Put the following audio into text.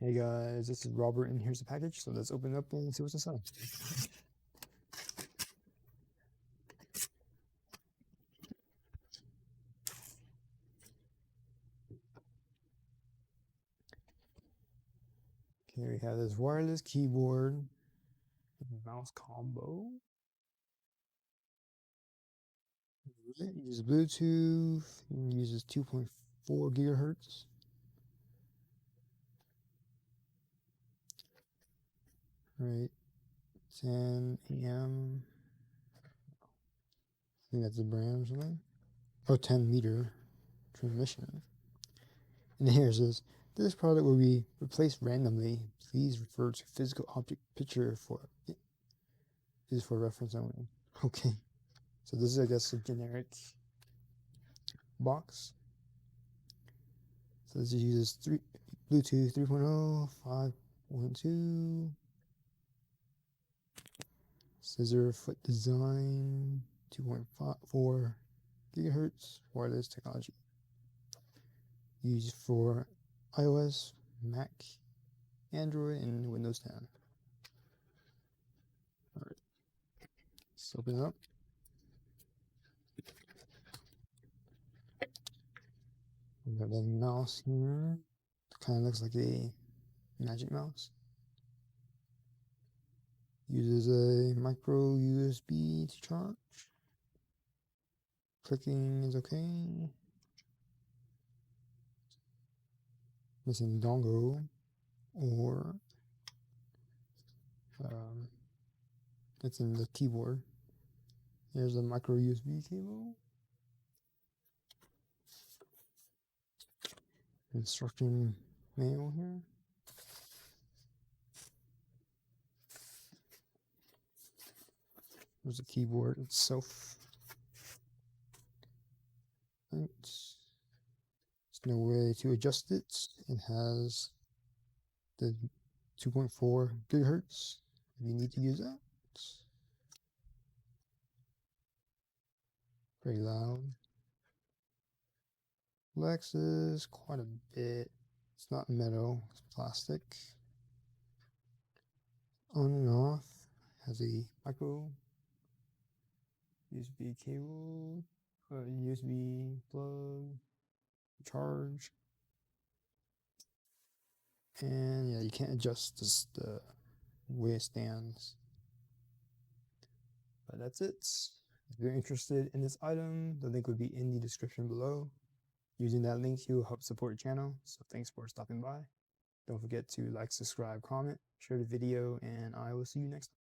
Hey guys, this is Robert and here's the package. So let's open it up and see what's inside. Okay, we have this wireless keyboard, mouse combo. It uses Bluetooth, it uses 2.4 gigahertz. Right, 10 AM. I think that's the brand or something. Oh, 10 meter transmission. And then here it says, this product will be replaced randomly. Please refer to physical object picture for it. Is for reference only. Okay. So this is, I guess, a generic box. So this uses Bluetooth 3.0, 5.2, scissor foot design, 2.4 gigahertz wireless technology. Used for iOS, Mac, Android, and Windows 10. All right, let's open it up. We got the mouse here. Kind of looks like a magic mouse. Uses a micro USB to charge. Clicking is okay. Missing dongle or it's in the keyboard. Here's a micro USB cable. Instruction manual here. There's the keyboard itself. Right. There's no way to adjust it. It has the 2.4 gigahertz if you need to use that. Very loud. Lexus, quite a bit. It's not metal, it's plastic. On and off. Has a micro USB cable, USB plug, charge. And yeah, you can't adjust this, the way it stands. But that's it. If you're interested in this item, the link would be in the description below. Using that link, you'll help support the channel. So thanks for stopping by. Don't forget to like, subscribe, comment, share the video, and I will see you next time.